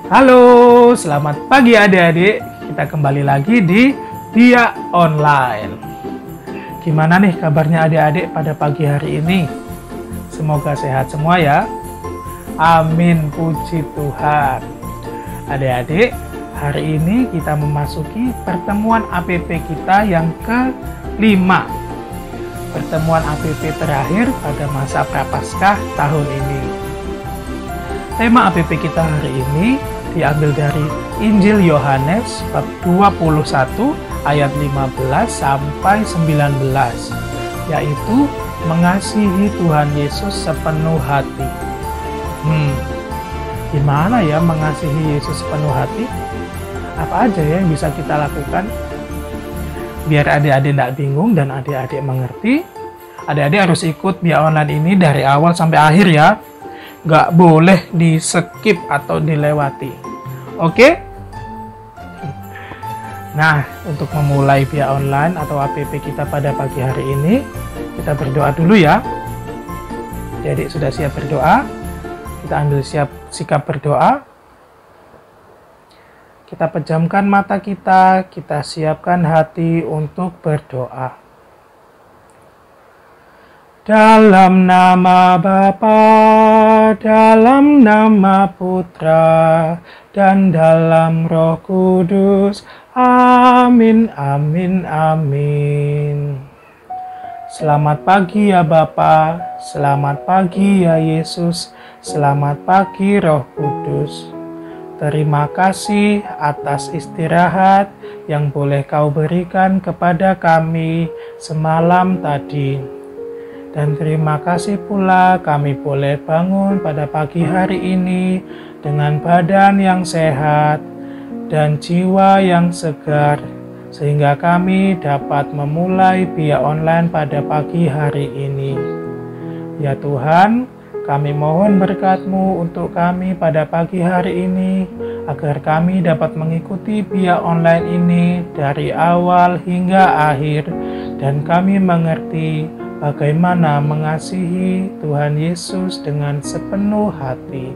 Halo, selamat pagi adik-adik. Kita kembali lagi di Dia Online. Gimana nih kabarnya adik-adik pada pagi hari ini? Semoga sehat semua ya. Amin, puji Tuhan. Adik-adik, hari ini kita memasuki pertemuan APP kita yang ke-5. Pertemuan APP terakhir pada masa Prapaskah tahun ini. Tema APP kita hari ini diambil dari Injil Yohanes bab 21 ayat 15 sampai 19, yaitu mengasihi Tuhan Yesus sepenuh hati. Gimana ya mengasihi Yesus sepenuh hati? Apa aja ya yang bisa kita lakukan? Biar adik-adik tidak bingung dan adik-adik mengerti, adik-adik harus ikut Dia Online ini dari awal sampai akhir ya. Nggak boleh di skip atau dilewati. Oke? Nah, untuk memulai Dia Online atau APP kita pada pagi hari ini, kita berdoa dulu ya. Jadi sudah siap berdoa? Kita ambil sikap berdoa. Kita pejamkan mata kita siapkan hati untuk berdoa. Dalam nama Bapa, dalam nama Putra, dan dalam Roh Kudus. Amin, amin, amin. Selamat pagi ya Bapa, selamat pagi ya Yesus, selamat pagi Roh Kudus. Terima kasih atas istirahat yang boleh Kau berikan kepada kami semalam tadi. Dan terima kasih pula kami boleh bangun pada pagi hari ini dengan badan yang sehat dan jiwa yang segar, sehingga kami dapat memulai Dia Online pada pagi hari ini. Ya Tuhan, kami mohon berkat-Mu untuk kami pada pagi hari ini, agar kami dapat mengikuti Dia Online ini dari awal hingga akhir, dan kami mengerti bagaimana mengasihi Tuhan Yesus dengan sepenuh hati.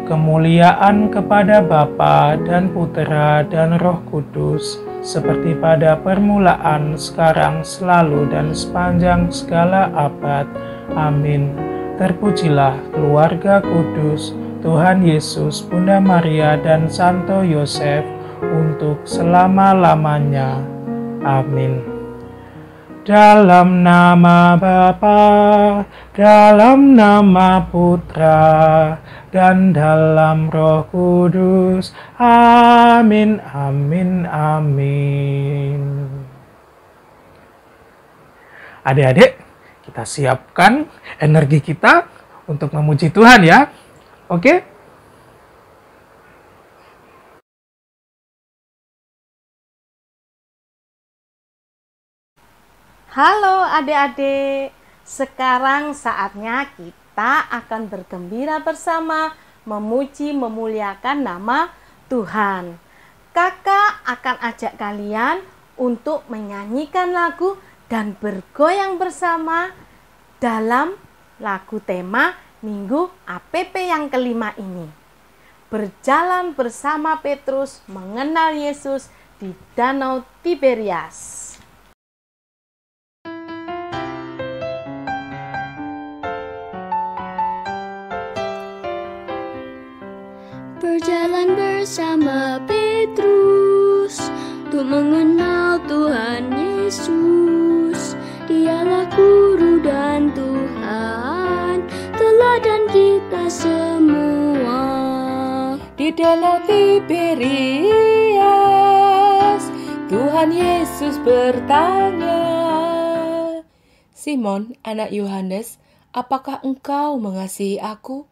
Kemuliaan kepada Bapa dan Putera dan Roh Kudus, seperti pada permulaan, sekarang, selalu, dan sepanjang segala abad. Amin. Terpujilah keluarga kudus, Tuhan Yesus, Bunda Maria, dan Santo Yosef, untuk selama-lamanya. Amin. Dalam nama Bapa, dalam nama Putra, dan dalam Roh Kudus. Amin, amin, amin. Adik-adik, kita siapkan energi kita untuk memuji Tuhan ya. Oke? Halo adik-adik, sekarang saatnya kita akan bergembira bersama memuji memuliakan nama Tuhan. Kakak akan ajak kalian untuk menyanyikan lagu dan bergoyang bersama dalam lagu tema Minggu APP yang kelima ini. Berjalan bersama Petrus mengenal Yesus di Danau Tiberias. Berjalan bersama Petrus untuk mengenal Tuhan Yesus. Dialah Guru dan Tuhan, teladan kita semua. Di Danau Tiberias, Tuhan Yesus bertanya, "Simon, anak Yohanes, apakah engkau mengasihi aku?"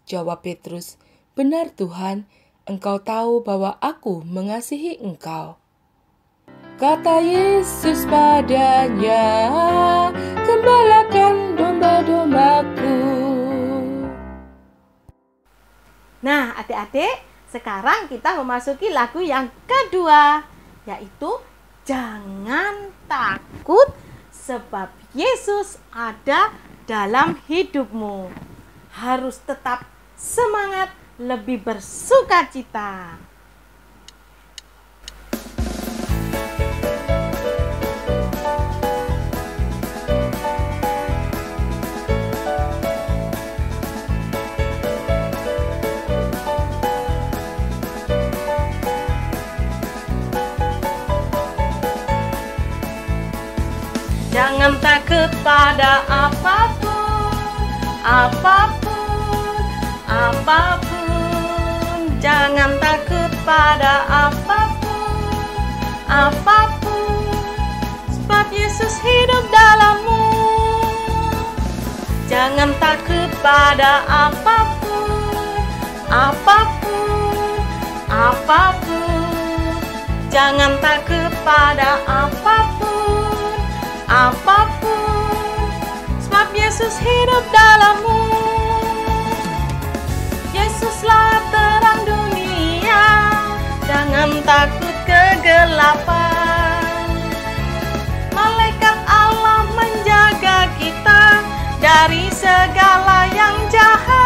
Jawab Petrus, "Benar Tuhan, Engkau tahu bahwa aku mengasihi Engkau." Kata Yesus padanya, "Gembalakan domba-dombaku." Nah adik-adik, sekarang kita memasuki lagu yang kedua, yaitu Jangan Takut Sebab Yesus Ada Dalam Hidupmu. Harus tetap semangat lebih bersukacita. Jangan takut pada apapun, apapun, apapun. Jangan takut pada apapun, apapun. Sebab Yesus hidup dalammu. Jangan takut pada apapun, apapun, apapun. Jangan takut pada apapun, apapun, sebab Yesus hidup dalammu. Yesuslah terang dunia, jangan takut kegelapan. Malaikat Allah menjaga kita dari segala yang jahat.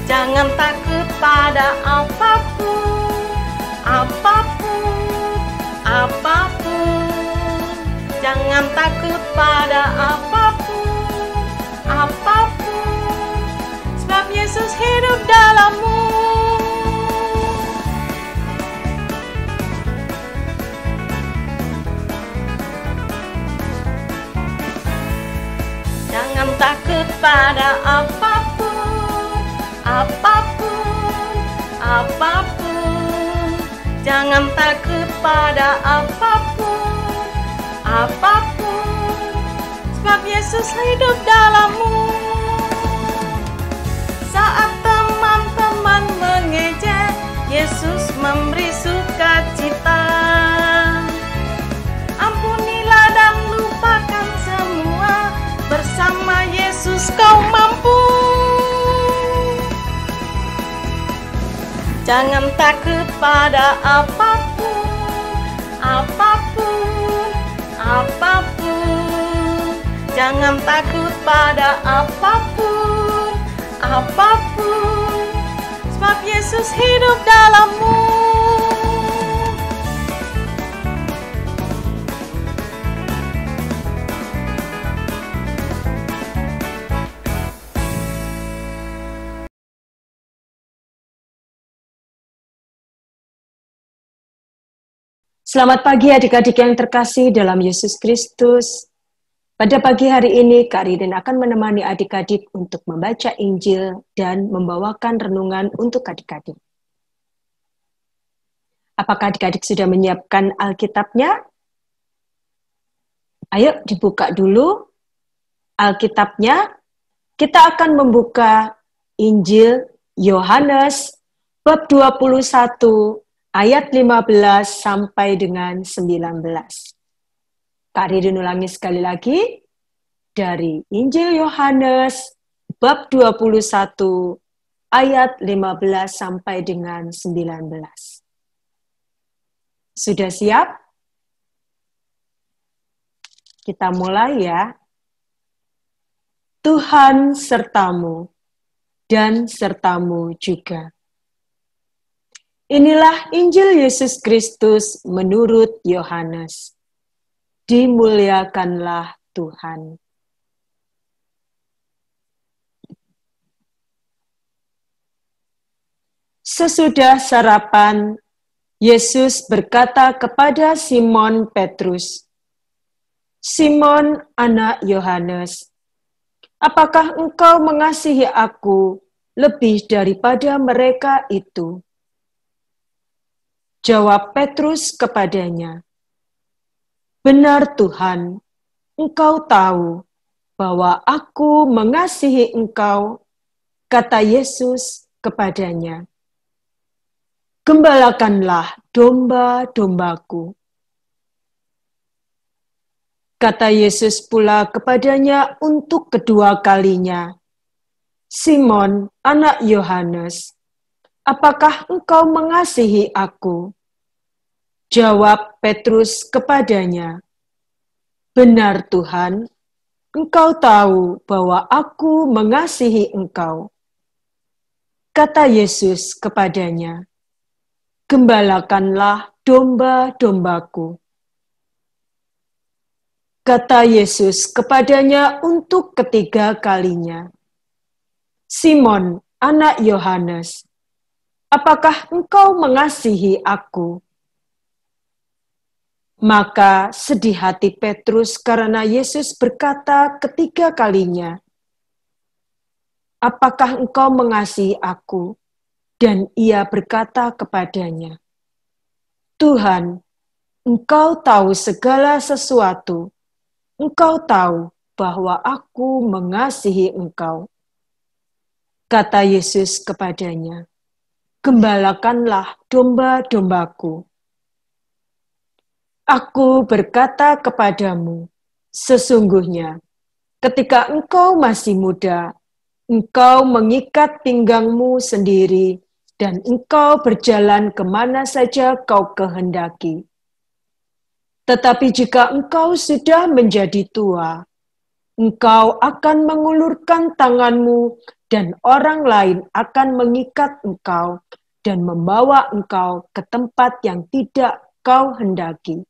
Jangan takut pada apapun, apapun, apapun. Jangan takut pada apapun, apapun, sebab Yesus hidup dalammu. Jangan takut pada apapun, apapun, apapun. Jangan takut pada apapun, apapun, sebab Yesus hidup dalammu. Saat teman-teman mengejek, Yesus memberi sukacita. Ampunilah dan lupakan semua, bersama Yesus kau mampu. Jangan takut pada apapun, apapun, apapun. Jangan takut pada apapun, apapun, sebab Yesus hidup dalammu. Selamat pagi adik-adik yang terkasih dalam Yesus Kristus. Pada pagi hari ini, Kak Ridin akan menemani adik-adik untuk membaca Injil dan membawakan renungan untuk adik-adik. Apakah adik-adik sudah menyiapkan Alkitabnya? Ayo dibuka dulu Alkitabnya. Kita akan membuka Injil Yohanes bab 21 ayat 15 sampai dengan 19. Kak Ridin ulangi sekali lagi dari Injil Yohanes bab 21 ayat 15 sampai dengan 19. Sudah siap? Kita mulai ya. Tuhan sertamu dan sertamu juga. Inilah Injil Yesus Kristus menurut Yohanes. Dimuliakanlah Tuhan. Sesudah sarapan, Yesus berkata kepada Simon Petrus, "Simon, anak Yohanes, apakah engkau mengasihi aku lebih daripada mereka itu?" Jawab Petrus kepadanya, "Benar Tuhan, engkau tahu bahwa aku mengasihi engkau." Kata Yesus kepadanya, "Gembalakanlah domba-dombaku." Kata Yesus pula kepadanya untuk kedua kalinya, "Simon, anak Yohanes, apakah engkau mengasihi aku?" Jawab Petrus kepadanya, "Benar Tuhan, engkau tahu bahwa aku mengasihi engkau. Kata Yesus kepadanya, gembalakanlah domba-dombaku. Kata Yesus kepadanya untuk ketiga kalinya, Simon, anak Yohanes, apakah engkau mengasihi aku? Maka sedih hati Petrus karena Yesus berkata ketiga kalinya, apakah engkau mengasihi aku? Dan ia berkata kepadanya, Tuhan, engkau tahu segala sesuatu. Engkau tahu bahwa aku mengasihi engkau. Kata Yesus kepadanya, gembalakanlah domba-dombaku. Aku berkata kepadamu, sesungguhnya ketika engkau masih muda, engkau mengikat pinggangmu sendiri dan engkau berjalan kemana saja kau kehendaki. Tetapi jika engkau sudah menjadi tua, engkau akan mengulurkan tanganmu dan orang lain akan mengikat engkau dan membawa engkau ke tempat yang tidak kau hendaki.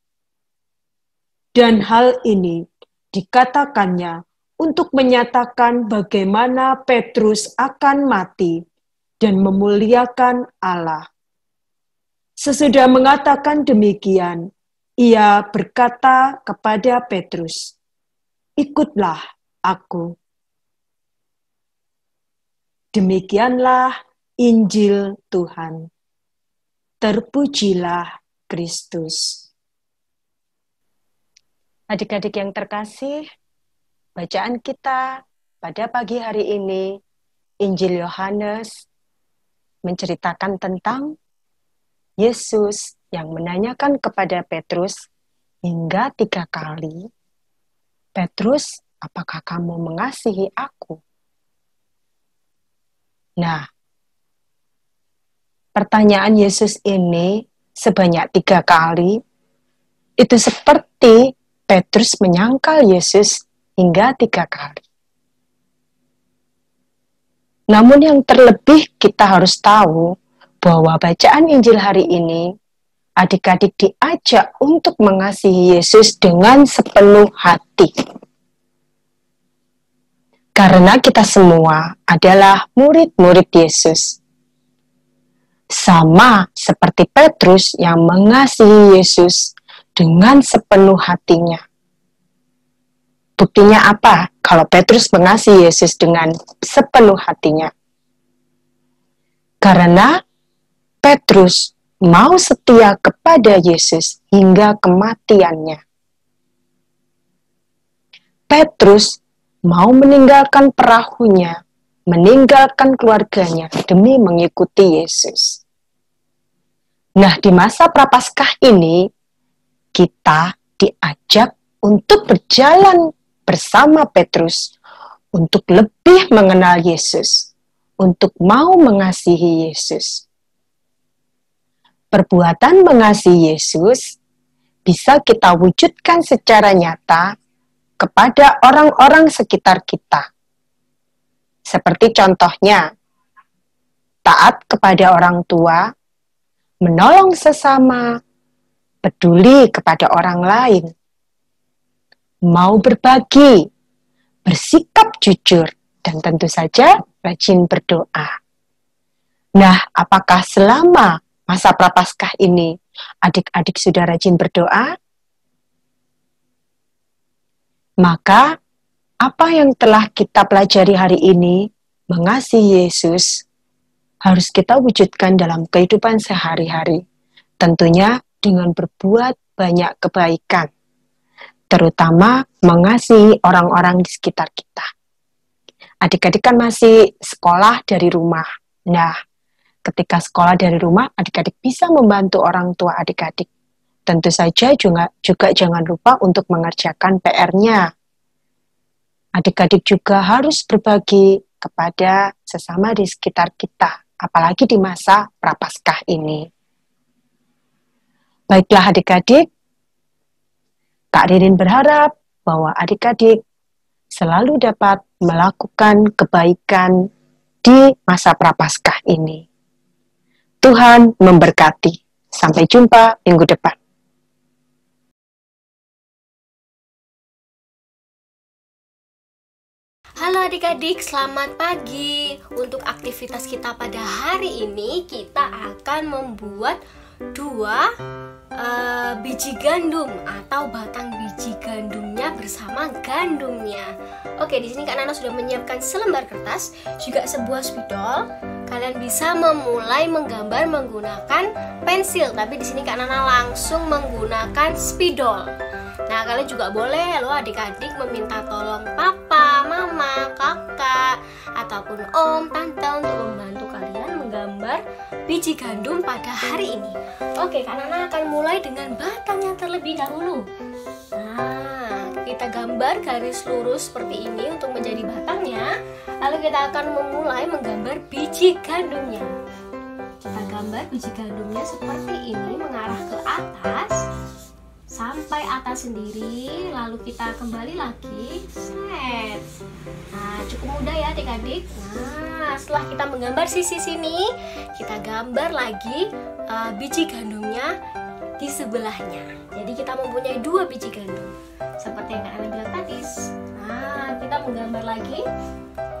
Dan hal ini dikatakannya untuk menyatakan bagaimana Petrus akan mati dan memuliakan Allah. Sesudah mengatakan demikian, ia berkata kepada Petrus, ikutlah aku. Demikianlah Injil Tuhan. Terpujilah Kristus. Adik-adik yang terkasih, bacaan kita pada pagi hari ini, Injil Yohanes, menceritakan tentang Yesus yang menanyakan kepada Petrus hingga 3 kali, Petrus, apakah kamu mengasihi aku? Nah, pertanyaan Yesus ini sebanyak 3 kali, itu seperti Petrus menyangkal Yesus hingga 3 kali. Namun yang terlebih kita harus tahu bahwa bacaan Injil hari ini, adik-adik diajak untuk mengasihi Yesus dengan sepenuh hati. Karena kita semua adalah murid-murid Yesus. Sama seperti Petrus yang mengasihi Yesus dengan sepenuh hatinya. Buktinya apa kalau Petrus mengasihi Yesus dengan sepenuh hatinya? Karena Petrus mau setia kepada Yesus hingga kematiannya. Petrus mau meninggalkan perahunya, meninggalkan keluarganya demi mengikuti Yesus. Nah, di masa Prapaskah ini, kita diajak untuk berjalan bersama Petrus, untuk lebih mengenal Yesus, untuk mau mengasihi Yesus. Perbuatan mengasihi Yesus bisa kita wujudkan secara nyata kepada orang-orang sekitar kita. Seperti contohnya, taat kepada orang tua, menolong sesama, peduli kepada orang lain, mau berbagi, bersikap jujur, dan tentu saja rajin berdoa. Nah, apakah selama masa Prapaskah ini adik-adik sudah rajin berdoa? Maka, apa yang telah kita pelajari hari ini, mengasihi Yesus, harus kita wujudkan dalam kehidupan sehari-hari. Tentunya dengan berbuat banyak kebaikan, terutama mengasihi orang-orang di sekitar kita. Adik-adik kan masih sekolah dari rumah. Nah, ketika sekolah dari rumah, adik-adik bisa membantu orang tua adik-adik. Tentu saja juga jangan lupa untuk mengerjakan PR-nya. Adik-adik juga harus berbagi kepada sesama di sekitar kita, apalagi di masa Prapaskah ini. Baiklah adik-adik, Kak Ririn berharap bahwa adik-adik selalu dapat melakukan kebaikan di masa Prapaskah ini. Tuhan memberkati. Sampai jumpa minggu depan. Halo adik-adik, selamat pagi. Untuk aktivitas kita pada hari ini, kita akan membuat 2 biji gandum atau batang biji gandumnya bersama gandumnya. Oke, di sini Kak Nana sudah menyiapkan selembar kertas, juga sebuah spidol. Kalian bisa memulai menggambar menggunakan pensil, tapi di sini Kak Nana langsung menggunakan spidol. Nah, kalian juga boleh loh adik-adik meminta tolong papa, mama, kakak, ataupun om, tante untuk membantu kalian menggambar biji gandum pada hari ini. Oke, Kak Nana akan mulai dengan batangnya terlebih dahulu. Nah, kita gambar garis lurus seperti ini untuk menjadi batangnya. Lalu kita akan memulai menggambar biji gandumnya. Kita gambar biji gandumnya seperti ini, mengarah ke atas sampai atas sendiri, lalu kita kembali lagi, set. Nah, cukup mudah ya adik-adik. Nah, setelah kita menggambar sisi sini, kita gambar lagi biji gandumnya di sebelahnya. Jadi kita mempunyai 2 biji gandum, seperti yang Kak Ana bilang tadi. Nah, kita menggambar lagi,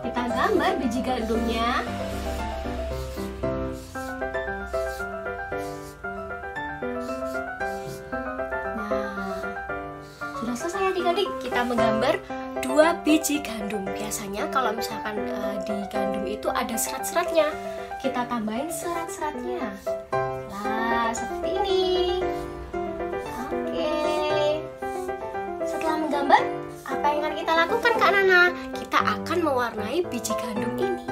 kita gambar biji gandumnya. Selesai adik-adik, kita menggambar 2 biji gandum. Biasanya kalau misalkan di gandum itu ada serat-seratnya, kita tambahin serat-seratnya. Nah, seperti ini. Oke. Setelah menggambar, apa yang akan kita lakukan Kak Nana? Kita akan mewarnai biji gandum ini.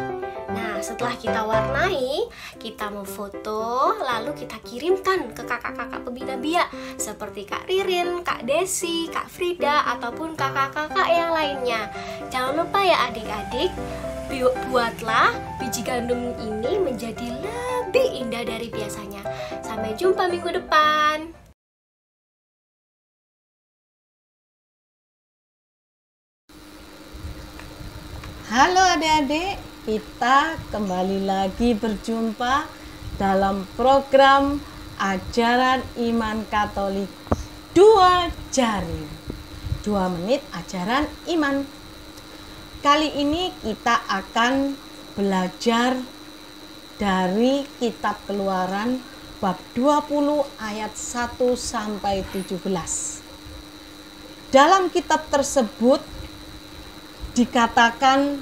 Nah, setelah kita warnai, kita memfoto, lalu kita kirimkan ke kakak-kakak pembina BIA seperti Kak Ririn, Kak Desi, Kak Frida, ataupun kakak-kakak yang lainnya. Jangan lupa ya adik-adik, buatlah biji gandum ini menjadi lebih indah dari biasanya. Sampai jumpa minggu depan. Halo adik-adik, kita kembali lagi berjumpa dalam program Ajaran Iman Katolik 2 Jari 2 menit ajaran iman. Kali ini kita akan belajar dari kitab Keluaran bab 20 ayat 1 sampai 17. Dalam kitab tersebut dikatakan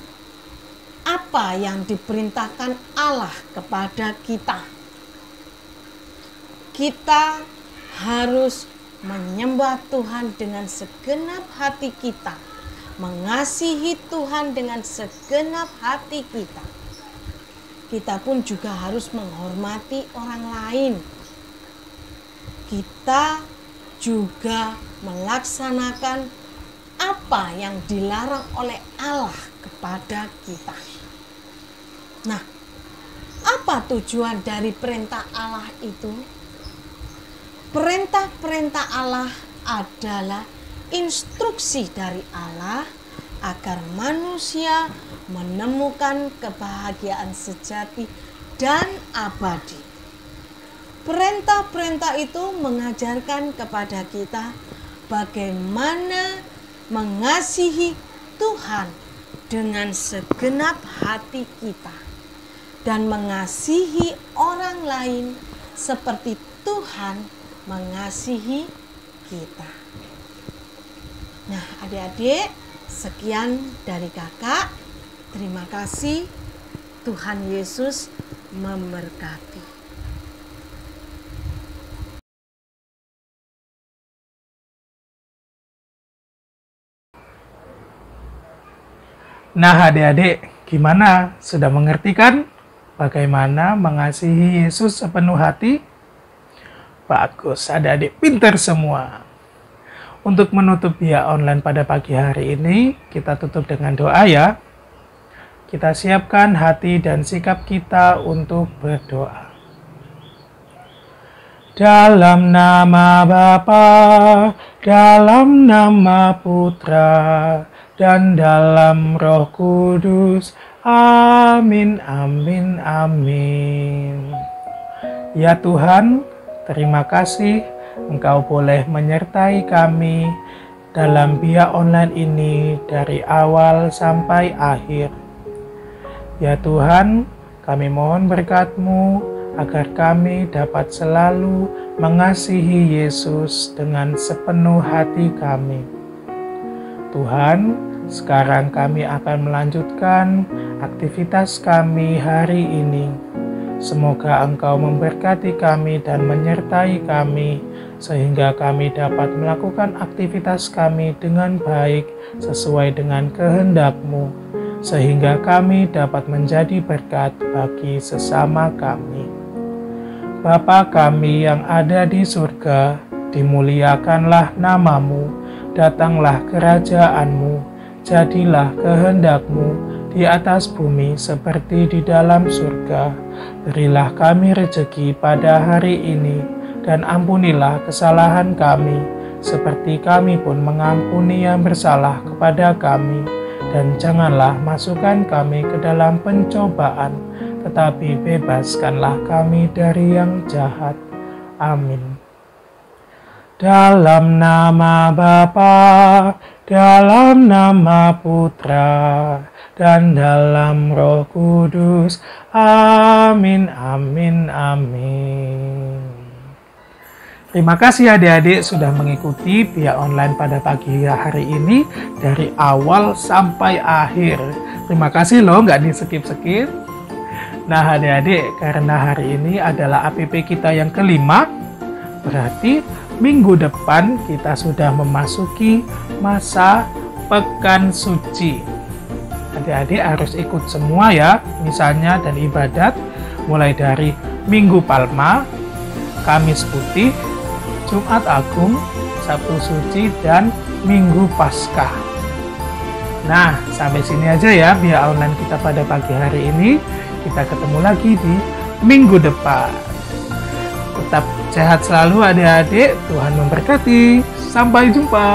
apa yang diperintahkan Allah kepada kita. Kita harus menyembah Tuhan dengan segenap hati kita, mengasihi Tuhan dengan segenap hati kita. Kita pun juga harus menghormati orang lain. Kita juga melaksanakan apa yang dilarang oleh Allah kepada kita. Nah, apa tujuan dari perintah Allah itu? Perintah-perintah Allah adalah instruksi dari Allah agar manusia menemukan kebahagiaan sejati dan abadi. Perintah-perintah itu mengajarkan kepada kita bagaimana mengasihi Tuhan dengan segenap hati kita dan mengasihi orang lain seperti Tuhan mengasihi kita. Nah, adik-adik, sekian dari kakak. Terima kasih. Tuhan Yesus memberkati. Nah adik-adik, gimana? Sudah mengerti kan bagaimana mengasihi Yesus sepenuh hati? Bagus, adik-adik pintar semua. Untuk menutup BIA online pada pagi hari ini, kita tutup dengan doa ya. Kita siapkan hati dan sikap kita untuk berdoa. Dalam nama Bapa, dalam nama Putra, dan dalam Roh Kudus. Amin, amin, amin. Ya Tuhan, terima kasih Engkau boleh menyertai kami dalam Bia Online ini dari awal sampai akhir. Ya Tuhan, kami mohon berkat-Mu agar kami dapat selalu mengasihi Yesus dengan sepenuh hati kami. Tuhan, sekarang kami akan melanjutkan aktivitas kami hari ini. Semoga Engkau memberkati kami dan menyertai kami, sehingga kami dapat melakukan aktivitas kami dengan baik sesuai dengan kehendak-Mu, sehingga kami dapat menjadi berkat bagi sesama kami. Bapa kami yang ada di surga, dimuliakanlah nama-Mu, datanglah kerajaan-Mu, jadilah kehendak-Mu di atas bumi seperti di dalam surga. Berilah kami rejeki pada hari ini, dan ampunilah kesalahan kami, seperti kami pun mengampuni yang bersalah kepada kami. Dan janganlah masukkan kami ke dalam pencobaan, tetapi bebaskanlah kami dari yang jahat. Amin. Dalam nama Bapa, dalam nama Putra, dan dalam Roh Kudus. Amin, amin, amin. Terima kasih adik-adik sudah mengikuti Bia Online pada pagi hari ini dari awal sampai akhir. Terima kasih loh, nggak di-skip-skip. Nah adik-adik, karena hari ini adalah APP kita yang kelima, berarti minggu depan kita sudah memasuki masa Pekan Suci. Adik-adik harus ikut semua ya, misalnya dan ibadat, mulai dari Minggu Palma, Kamis Putih, Jumat Agung, Sabtu Suci, dan Minggu Paskah. Nah, sampai sini aja ya Bia Online kita pada pagi hari ini. Kita ketemu lagi di minggu depan. Tetap sehat selalu adik-adik, Tuhan memberkati. Sampai jumpa.